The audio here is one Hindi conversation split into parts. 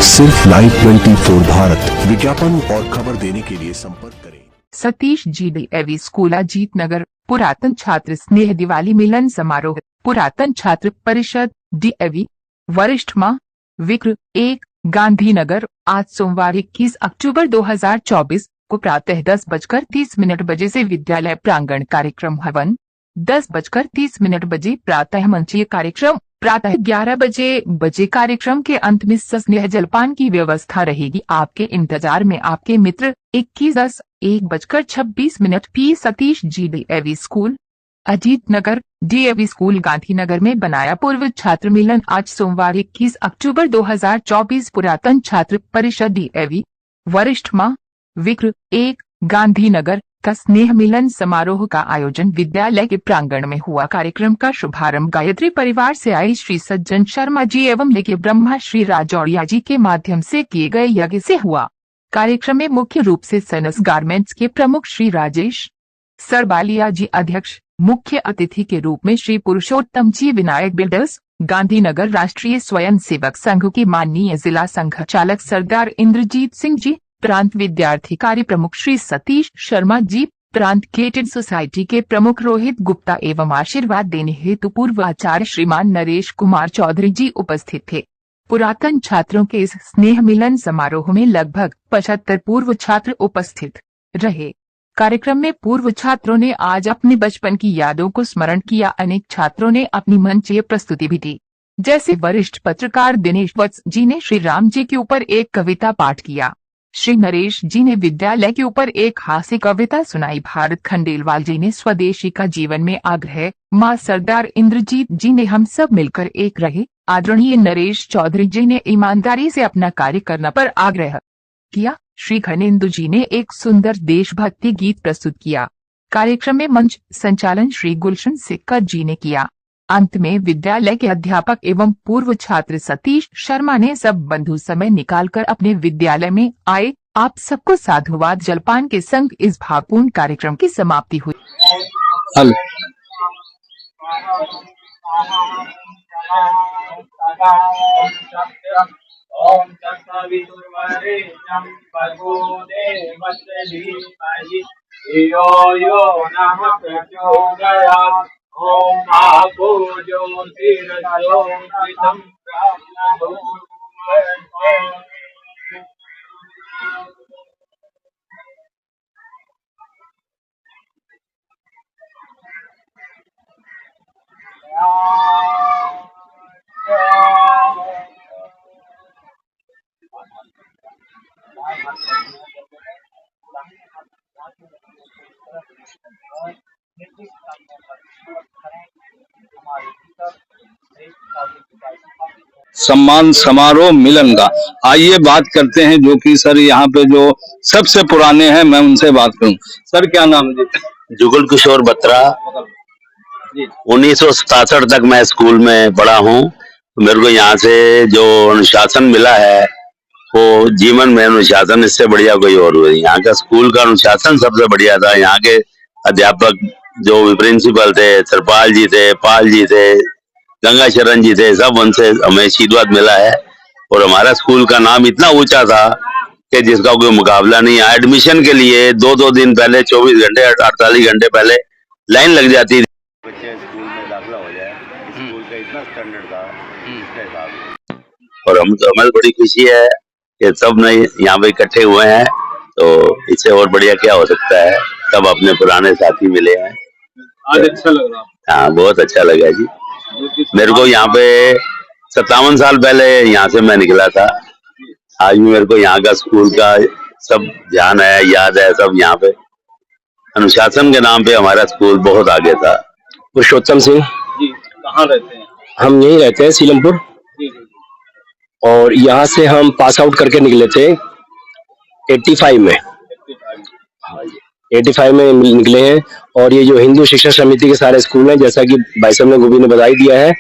सिर्फ लाइव 24 भारत विज्ञापन और खबर देने के लिए संपर्क करें। सतीश जी डीएवी स्कूल अजीत नगर पुरातन छात्र स्नेह दिवाली मिलन समारोह पुरातन छात्र परिषद डीएवी वरिष्ठ माह विक्र 1 गांधीनगर आज सोमवार 21 अक्टूबर 2024 को प्रातः 10:30 बजे से विद्यालय प्रांगण कार्यक्रम हवन 10:30 बजे प्रातः मंचीय कार्यक्रम प्रातः 11 बजे कार्यक्रम के अंत में स्नेह जलपान की व्यवस्था रहेगी। आपके इंतजार में आपके मित्र 1:26 P Satish ji DAV school Ajit नगर डीएवी स्कूल गांधीनगर में बनाया पूर्व छात्र मिलन आज सोमवार 21 अक्टूबर 2024 पुरातन छात्र परिषद डीएवी वरिष्ठ माह विक्र 1 गांधीनगर का स्नेह मिलन समारोह का आयोजन विद्यालय के प्रांगण में हुआ। कार्यक्रम का शुभारंभ गायत्री परिवार से आए श्री सज्जन शर्मा जी एवं लेके ब्रह्मा श्री राजौड़िया जी के माध्यम से किए गए यज्ञ से हुआ। कार्यक्रम में मुख्य रूप से सनस गारमेंट्स के प्रमुख श्री राजेश सरबालिया जी अध्यक्ष, मुख्य अतिथि के रूप में श्री पुरुषोत्तम जी विनायक बिल्डर्स गांधीनगर राष्ट्रीय स्वयं सेवक संघ के माननीय जिला संघ चालक सरदार इंद्रजीत सिंह जी, प्रांत विद्यार्थी कार्य प्रमुख श्री सतीश शर्मा जी, प्रांत केटेड सोसाइटी के प्रमुख रोहित गुप्ता एवं आशीर्वाद देने हेतु पूर्व आचार्य श्रीमान नरेश कुमार चौधरी जी उपस्थित थे। पुरातन छात्रों के इस स्नेह मिलन समारोह में लगभग 75 पूर्व छात्र उपस्थित रहे। कार्यक्रम में पूर्व छात्रों ने आज अपने बचपन की यादों को स्मरण किया। अनेक छात्रों ने अपनी मंचीय प्रस्तुति भी दी, जैसे वरिष्ठ पत्रकार दिनेश वत्स जी ने श्री राम जी के ऊपर एक कविता पाठ किया, श्री नरेश जी ने विद्यालय के ऊपर एक हास्य कविता सुनाई, भारत खंडेलवाल जी ने स्वदेशी का जीवन में आग्रह, मां सरदार इंद्रजीत जी ने हम सब मिलकर एक रहे, आदरणीय नरेश चौधरी जी ने ईमानदारी से अपना कार्य करना पर आग्रह किया, श्री घनेंदु जी ने एक सुंदर देशभक्ति गीत प्रस्तुत किया। कार्यक्रम में मंच संचालन श्री गुलशन सिक्का जी ने किया। अंत में विद्यालय के अध्यापक एवं पूर्व छात्र सतीश शर्मा ने सब बंधु समय निकालकर अपने विद्यालय में आए। आप सबको साधुवाद जलपान के संग इस भावपूर्ण कार्यक्रम की समाप्ति हुई। ओम आपो ज्योतिर्ज्योतिषं सम्मान समारोह मिलन का। आइए बात करते हैं जो कि सर यहाँ पे जो सबसे पुराने हैं, मैं उनसे बात करूं। सर क्या नाम है? जुगल किशोर बत्रा। 1967 तक मैं स्कूल में पढ़ा हूँ। मेरे को यहाँ से जो अनुशासन मिला है वो जीवन में अनुशासन इससे बढ़िया कोई और हुआ। यहाँ का स्कूल का अनुशासन सबसे बढ़िया था। यहाँ के अध्यापक जो प्रिंसिपल थे, सरपाल जी थे, पाल जी थे, गंगा शरण जी थे, सब उनसे हमें आशीर्वाद मिला है। और हमारा स्कूल का नाम इतना ऊंचा था कि जिसका कोई मुकाबला नहीं है। एडमिशन के लिए 2-2 दिन पहले 24 घंटे 48 घंटे पहले लाइन लग जाती थी। बच्चे स्कूल में दाखिला हो जाए, स्कूल का इतना स्टैंडर्ड था इसके हिसाब। और हमें बड़ी खुशी है कि सब ने यहाँ पे इकट्ठे हुए हैं, तो इससे और बढ़िया क्या हो सकता है। सब अपने पुराने साथी मिले हैं। आज अच्छा लग रहा है। हाँ, बहुत अच्छा लगा जी। मेरे को यहाँ पे 57 साल पहले यहाँ से मैं निकला था। आज भी मेरे को यहाँ का स्कूल का सब ध्यान है, याद है। सब यहाँ पे अनुशासन के नाम पे हमारा स्कूल बहुत आगे था। पुरुषोत्तम सिंह जी, कहाँ रहते हैं? हम यहीं रहते हैं, सीलमपुर। और यहाँ से हम पास आउट करके निकले थे 85 में। 85 में निकले हैं। और ये जो हिंदू शिक्षा समिति के सारे स्कूल हैं, जैसा कि भाई साहब ने गोभी ने बधाई दिया है,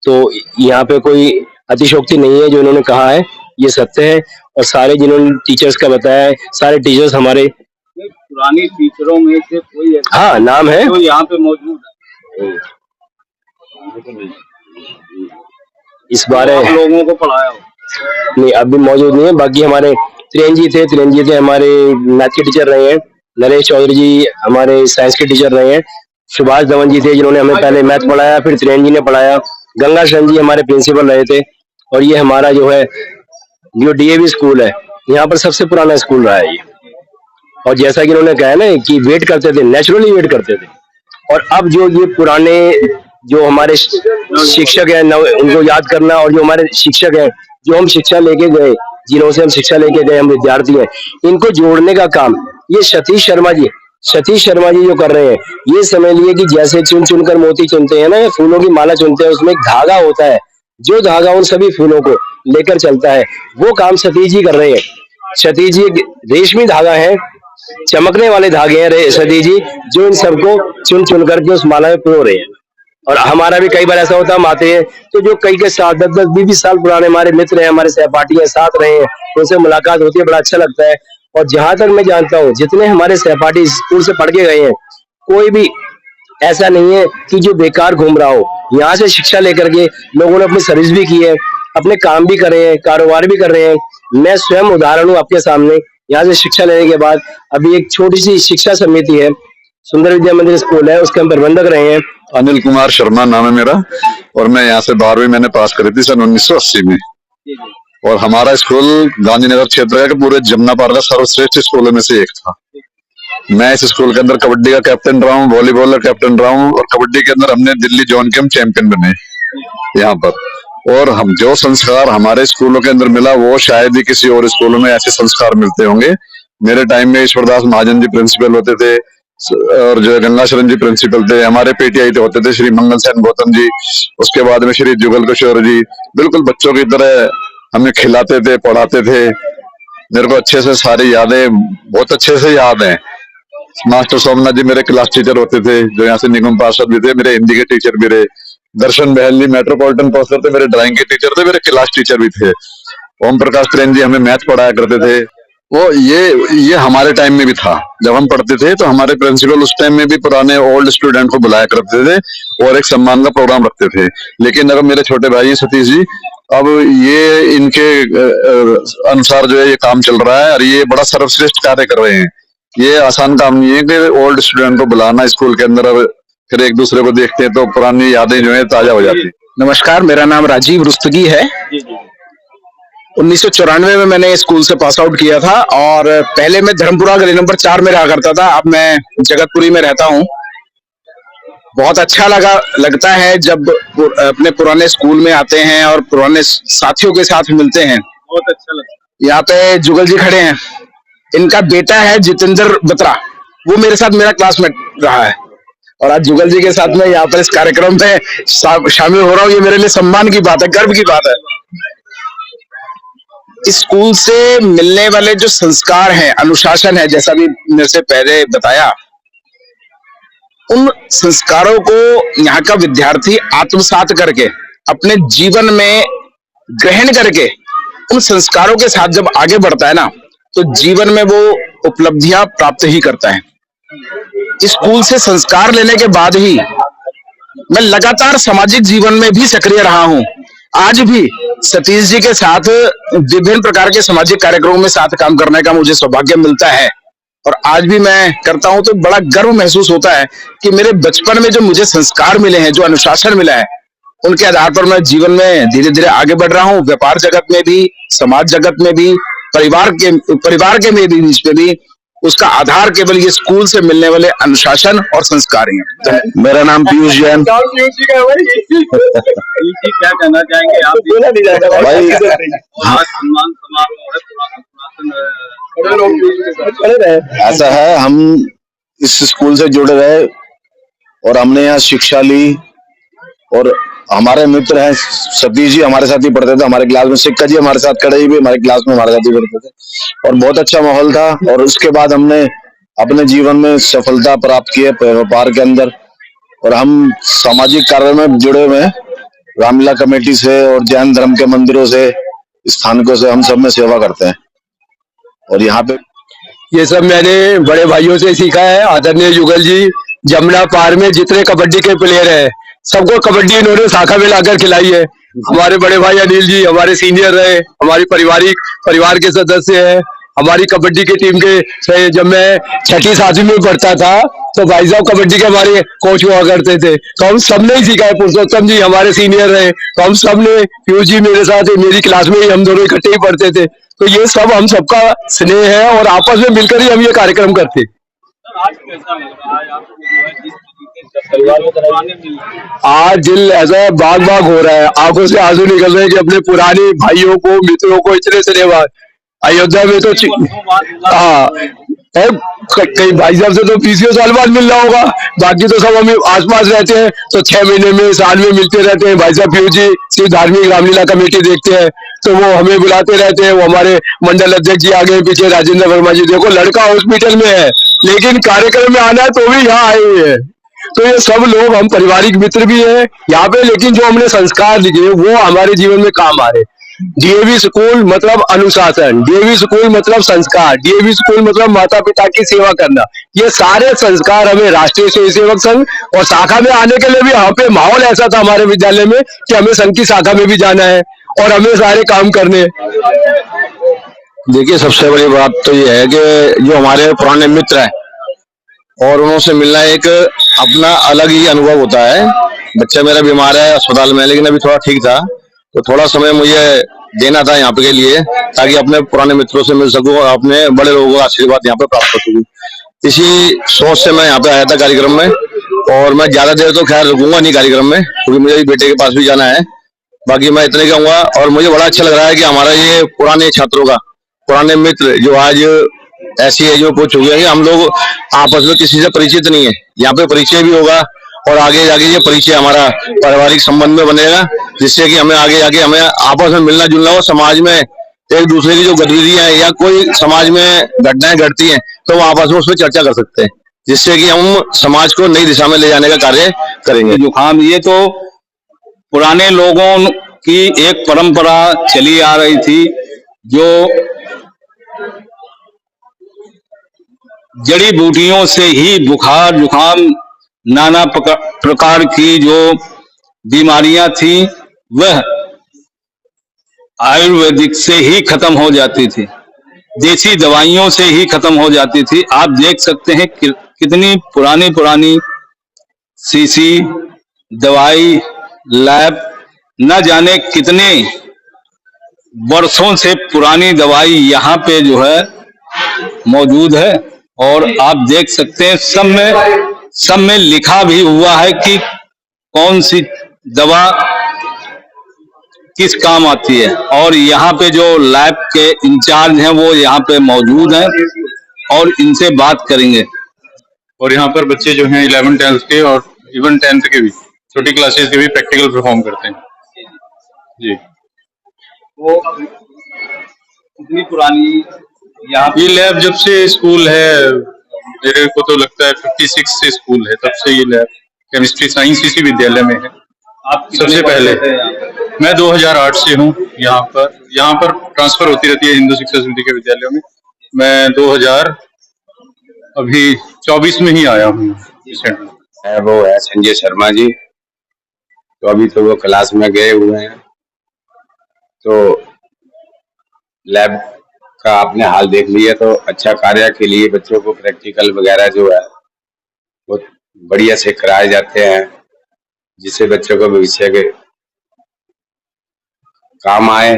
तो यहाँ पे कोई अतिशोक्ति नहीं है। जो इन्होंने कहा है ये सत्य है। और सारे जिन्होंने टीचर्स का बताया है, सारे टीचर्स हमारे पुरानी टीचरों में से कोई हाँ नाम है तो यहाँ पे मौजूद है। इस बारे लोगों को पढ़ाया हो? नहीं अभी मौजूद नहीं है। बाकी हमारे त्रियन जी थे हमारे मैथ के टीचर रहे हैं। नरेश चौधरी जी हमारे साइंस के टीचर रहे हैं। सुभाष धवन जी थे जिन्होंने हमें पहले मैथ पढ़ाया, फिर त्रियन जी ने पढ़ाया। गंगा शरण जी हमारे प्रिंसिपल रहे थे। और ये हमारा जो है जो डीएवी स्कूल है, यहाँ पर सबसे पुराना स्कूल रहा है ये। और जैसा कि उन्होंने कहा ना कि वेट करते थे, नेचुरली वेट करते थे। और अब जो ये पुराने जो हमारे शिक्षक हैं उनको याद करना, और जो हमारे शिक्षक हैं जो हम शिक्षा लेके गए, जिन्हों से हम शिक्षा लेके गए, हम विद्यार्थी हैं, इनको जोड़ने का काम ये सतीश शर्मा जी जो कर रहे हैं। ये समझ लिए कि जैसे चुन चुनकर मोती चुनते हैं ना, फूलों की माला चुनते हैं, उसमें एक धागा होता है, जो धागा उन सभी फूलों को लेकर चलता है, वो काम सतीश जी कर रहे हैं। सतीश जी एक रेशमी धागा है, चमकने वाले धागे हैं सतीश जी, जो इन सबको चुन चुन करके उस माला में पिरो रहे हैं। और हमारा भी कई बार ऐसा होता है, हम आते हैं तो जो कई के साथ 10-10, 20-20 साल पुराने हमारे मित्र हैं, हमारे सहपाठी हैं, साथ रहे हैं, उनसे मुलाकात होती है, बड़ा अच्छा लगता है। और जहां तक मैं जानता हूँ, जितने हमारे सहपाठी स्कूल से पढ़ के गए हैं, कोई भी ऐसा नहीं है कि जो बेकार घूम रहा हो। यहाँ से शिक्षा लेकर के लोगों ने अपनी सर्विस भी की है, अपने काम भी करे हैं, कारोबार भी कर रहे हैं। मैं स्वयं उदाहरण हूँ आपके सामने। यहाँ से शिक्षा लेने के बाद अभी एक छोटी सी शिक्षा समिति है, सुंदर विद्या मंदिर स्कूल है, उसके हम प्रबंधक रहे हैं। अनिल कुमार शर्मा नाम है मेरा, और मैं यहाँ से 12वीं मैंने पास करी थी सन 1980 में। और हमारा स्कूल गांधीनगर क्षेत्र का पूरे जमुना पार का सर्वश्रेष्ठ स्कूलों में से एक था। मैं इस स्कूल के अंदर कबड्डी का कैप्टन रहा हूँ, वॉलीबॉल का कैप्टन रहा हूँ, और कबड्डी के अंदर हमने दिल्ली जोन के हम चैंपियन बने यहाँ पर। और हम जो संस्कार हमारे स्कूलों के अंदर मिला, वो शायद ही किसी और स्कूलों में ऐसे संस्कार मिलते होंगे। मेरे टाइम में ईश्वरदास महाजन जी प्रिंसिपल होते थे, और जो गंगा शरण जी प्रिंसिपल थे। हमारे पीटीआई तो होते थे श्री मंगल सेन गौतम जी, उसके बाद में श्री जुगल किशोर जी। बिल्कुल बच्चों की तरह हमें खिलाते थे, पढ़ाते थे। मेरे को अच्छे से सारी यादें बहुत अच्छे से याद हैं। मास्टर सोमनाथ जी मेरे क्लास टीचर होते थे, जो यहाँ से निगम पार्षद भी थे, मेरे हिंदी के टीचर भी रहे। दर्शन बहल जी मेट्रोपॉलिटन प्रोफेसर थे, मेरे ड्राइंग के टीचर थे, मेरे क्लास टीचर भी थे। ओम प्रकाश त्रेन जी हमें मैथ पढ़ाया करते थे। वो ये हमारे टाइम में भी था। जब हम पढ़ते थे तो हमारे प्रिंसिपल उस टाइम में भी पुराने ओल्ड स्टूडेंट को बुलाया करते थे और एक सम्मान का प्रोग्राम रखते थे। लेकिन अगर मेरे छोटे भाई सतीश जी, अब ये इनके अनुसार जो है ये काम चल रहा है, और ये बड़ा सर्वश्रेष्ठ कार्य कर रहे हैं। ये आसान काम नहीं है कि ओल्ड स्टूडेंट को बुलाना स्कूल के अंदर, और फिर एक दूसरे को देखते हैं तो पुरानी यादें जो है ताजा हो जाती है। नमस्कार, मेरा नाम राजीव रुस्तगी है। 1994 में मैंने स्कूल से पास आउट किया था, और पहले मैं धर्मपुरा गली नंबर 4 में रहा करता था। अब मैं जगतपुरी में रहता हूँ। बहुत अच्छा लगता है जब अपने पुराने स्कूल में आते हैं और पुराने साथियों के साथ मिलते हैं। बहुत अच्छा लगता है। यहाँ पे जुगल जी खड़े हैं, इनका बेटा है जितेंद्र बत्रा, वो मेरे साथ मेरा क्लासमेट रहा है। और आज जुगल जी के साथ में यहाँ पर इस कार्यक्रम में शामिल हो रहा हूँ, ये मेरे लिए सम्मान की बात है, गर्व की बात है। स्कूल से मिलने वाले जो संस्कार हैं, अनुशासन है, जैसा भी मेरे से पहले बताया, उन संस्कारों को यहाँ का विद्यार्थी आत्मसात करके अपने जीवन में ग्रहण करके उन संस्कारों के साथ जब आगे बढ़ता है ना, तो जीवन में वो उपलब्धियां प्राप्त ही करता है। स्कूल से संस्कार लेने के बाद ही मैं लगातार सामाजिक जीवन में भी सक्रिय रहा हूँ। आज भी सतीश जी के साथ विभिन्न प्रकार के सामाजिक कार्यक्रमों में साथ काम करने का मुझे सौभाग्य मिलता है, और आज भी मैं करता हूं तो बड़ा गर्व महसूस होता है कि मेरे बचपन में जो मुझे संस्कार मिले हैं, जो अनुशासन मिला है, उनके आधार पर मैं जीवन में धीरे धीरे आगे बढ़ रहा हूं। व्यापार जगत में भी, समाज जगत में भी, परिवार के में भी, बीच में भी उसका आधार केवल ये स्कूल से मिलने वाले अनुशासन और संस्कार ही हैं। मेरा नाम पीयूष जैन। क्या कहना चाहेंगे आप? भाई सम्मान समारोह ऐसा है, हम इस स्कूल से जुड़े रहे और हमने यहाँ शिक्षा ली, और हमारे मित्र हैं सतीश जी हमारे साथ ही पढ़ते थे हमारे क्लास में, सिक्का जी हमारे साथ खड़े भी हमारे क्लास में हमारे साथ ही पढ़ते थे, और बहुत अच्छा माहौल था। और उसके बाद हमने अपने जीवन में सफलता प्राप्त की है व्यापार के अंदर, और हम सामाजिक कार्य में जुड़े हुए हैं। रामलीला कमेटी से और जैन धर्म के मंदिरों से, स्थानकों से हम सब में सेवा करते हैं। और यहाँ पे ये सब मैंने बड़े भाइयों से सीखा है। आदरणीय जुगल जी, जमुना पार में जितने कबड्डी के प्लेयर हैं, सबको कबड्डी इन्होंने शाखा में लाकर खिलाई है। हमारे बड़े भाई अनिल जी हमारे सीनियर रहे, हमारी परिवार के सदस्य हैं। हमारी कबड्डी की टीम के जब मैं 6ठी 7वीं में पढ़ता था तो भाई साहब कबड्डी के हमारे कोच हुआ करते थे, तो हम सबने ही सीखा है। पुरुषोत्तम जी हमारे सीनियर रहे, तो हम सब ने, पीयूष जी मेरे साथ मेरी क्लास में ही, हम दोनों इकट्ठे ही पढ़ते थे। तो ये सब हम सबका स्नेह है और आपस में मिलकर ही हम ये कार्यक्रम करते। आज दिल ऐसा बाग बाग हो रहा है, आंखों से आंसू निकल रहे हैं कि अपने पुराने भाइयों को, मित्रों को इतने स्नेह बाद अयोध्या में तो हाँ कई भाई साहब से तो 20 साल बाद मिल रहा होगा, बाकी तो सब हम आसपास रहते हैं तो 6 महीने में, साल में मिलते रहते हैं। भाई साहब पीयू जी सिर्फ धार्मिक रामलीला कमेटी देखते हैं तो वो हमें बुलाते रहते हैं। वो हमारे मंडल अध्यक्ष जी आगे पीछे राजेंद्र वर्मा जी, देखो लड़का हॉस्पिटल में है लेकिन कार्यक्रम में आना है तो भी यहाँ आए हुए हैं। तो ये सब लोग हम पारिवारिक मित्र भी हैं यहाँ पे, लेकिन जो हमने संस्कार लिए वो हमारे जीवन में काम आ रहे। डीएवी स्कूल मतलब अनुशासन, डीएवी स्कूल मतलब संस्कार, डीएवी स्कूल मतलब माता पिता की सेवा करना। ये सारे संस्कार हमें राष्ट्रीय स्वयं सेवक संघ और शाखा में आने के लिए भी यहाँ पे माहौल ऐसा था हमारे विद्यालय में कि हमें संघ की शाखा में भी जाना है और हमें सारे काम करने। देखिए सबसे बड़ी बात तो ये है कि जो हमारे पुराने मित्र हैं और उनसे मिलना एक अपना अलग ही अनुभव होता है। बच्चा मेरा बीमार है अस्पताल में, लेकिन अभी थोड़ा ठीक था तो थोड़ा समय मुझे देना था यहाँ पे के लिए ताकि अपने पुराने मित्रों से मिल सकूं और अपने बड़े लोगों का आशीर्वाद यहाँ पे प्राप्त कर सकूं। इसी सोच से मैं यहाँ पे आया था कार्यक्रम में, और मैं ज्यादा देर तो खैर रुकूंगा नहीं कार्यक्रम में क्योंकि मुझे बेटे के पास भी जाना है। बाकी मैं इतने कहूंगा, और मुझे बड़ा अच्छा लग रहा है कि हमारा ये पुराने छात्रों का, पुराने मित्र जो आज ऐसी एज में पहुंच चुके हैं कि हम लोग आपस में किसी से परिचित नहीं है, यहाँ पे परिचय भी होगा और आगे जाके ये परिचय हमारा पारिवारिक संबंध में बनेगा, जिससे कि हमें आगे जाके हमें आपस में मिलना जुलना हो। समाज में एक दूसरे की जो गतिविधियां हैं या कोई समाज में घटनाएं घटती हैं तो वो आपस में उस पर चर्चा कर सकते हैं, जिससे कि हम समाज को नई दिशा में ले जाने का कार्य करेंगे। जुकाम ये तो पुराने लोगों की एक परंपरा चली आ रही थी, जो जड़ी बूटियों से ही बुखार जुकाम नाना प्रकार की जो बीमारियां थी वह आयुर्वेदिक से ही खत्म हो जाती थी, देसी दवाइयों से ही खत्म हो जाती थी। आप देख सकते हैं कितनी पुरानी शीशी दवाई लैब, न जाने कितने वर्षों से पुरानी दवाई यहाँ पे जो है मौजूद है। और आप देख सकते हैं सब में लिखा भी हुआ है कि कौन सी दवा किस काम आती है। और यहाँ पे जो लैब के इंचार्ज हैं वो यहाँ पे मौजूद हैं और इनसे बात करेंगे। और यहाँ पर बच्चे जो हैं 11th 10th के और इवन 10th के भी, छोटी क्लासेस के भी प्रैक्टिकल परफॉर्म करते हैं जी। वो कितनी पुरानी ये लैब जब से स्कूल है, मेरे को तो लगता है 56 से स्कूल है, तब से ये लैब केमिस्ट्री साइंस इसी विद्यालय में है। आप सबसे पहले मैं 2008 से हूँ यहाँ पर ट्रांसफर होती रहती है हिंदू शिक्षा समिति के विद्यालयों में। मैं 2024 में ही आया हूँ। वो है संजय शर्मा जी, तो अभी तो वो क्लास में गए हुए हैं, तो लैब का आपने हाल देख लिया तो अच्छा कार्य के लिए बच्चों को प्रैक्टिकल वगैरह जो है वो बढ़िया से कराए जाते हैं, जिससे बच्चों को भविष्य के काम आए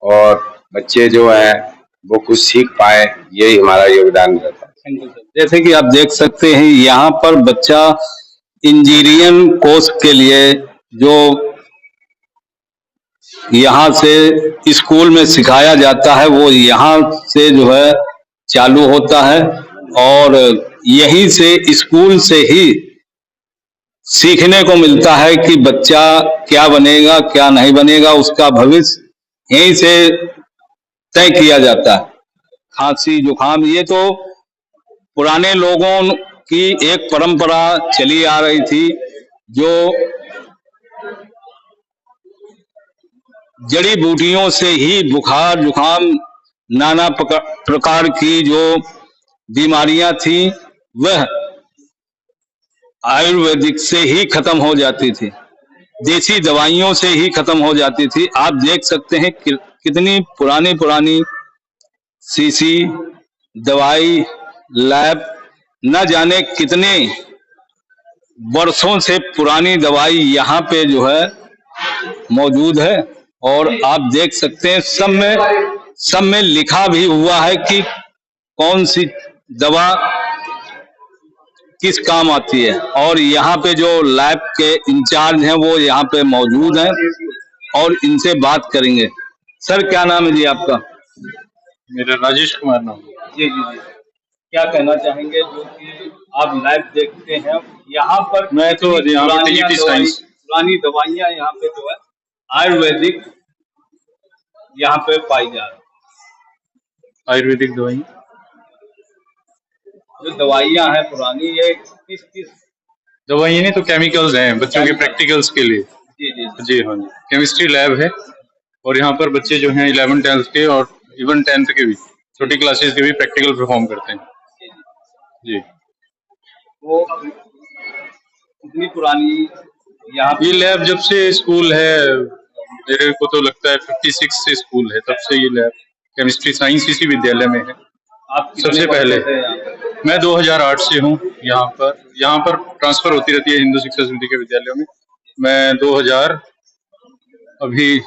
और बच्चे जो है वो कुछ सीख पाए, यही हमारा योगदान रहता है। जैसे कि आप देख सकते हैं यहाँ पर बच्चा इंजीनियरिंग कोर्स के लिए जो यहाँ से स्कूल में सिखाया जाता है वो यहाँ से जो है चालू होता है, और यहीं से स्कूल से ही सीखने को मिलता है कि बच्चा क्या बनेगा क्या नहीं बनेगा, उसका भविष्य यहीं से तय किया जाता है। खांसी जुकाम ये तो पुराने लोगों की एक परंपरा चली आ रही थी, जो जड़ी बूटियों से ही बुखार जुकाम नाना प्रकार की जो बीमारियां थी वह आयुर्वेदिक से ही खत्म हो जाती थी, देसी दवाइयों से ही खत्म हो जाती थी। आप देख सकते हैं कितनी पुरानी पुरानी शीशी, दवाई, लैब, न जाने कितने वर्षों से पुरानी दवाई यहाँ पे जो है मौजूद है। और आप देख सकते हैं सब में लिखा भी हुआ है कि कौन सी दवा किस काम आती है। और यहाँ पे जो लैब के इंचार्ज हैं वो यहाँ पे मौजूद हैं और इनसे बात करेंगे। सर क्या नाम है जी आपका? मेरा राजेश कुमार नाम है। जी जी जी, क्या कहना चाहेंगे जो कि आप लाइव देखते हैं यहाँ पर? मैं तो यहाँ पे टीजीटी साइंस, पुरानी दवाइयाँ यहाँ पे जो है आयुर्वेदिक यहाँ पे पाई जा रही। आयुर्वेदिक दवाई, जो दवाइयाँ हैं पुरानी, ये किस किस दवाइयाँ नहीं तो केमिकल्स हैं बच्चों के प्रैक्टिकल्स के लिए। जी जी जी हाँ जी, केमिस्ट्री लैब है और यहाँ पर बच्चे जो हैं 11 10th के और इवन 10th के भी, छोटी क्लासेस के भी प्रैक्टिकल परफॉर्म करते हैं। जी, वो कितनी पुरानी यहाँ ये लैब जब से स्कूल है, मेरे को तो लगता है 56 से स्कूल है, तब से ये लैब केमिस्ट्री साइंस इसी विद्यालय में है। आप सबसे पहले मैं 2008 से हूँ यहाँ पर ट्रांसफर होती रहती है हिंदू शिक्षा समिति के विद्यालयों में। मैं 2000 अभी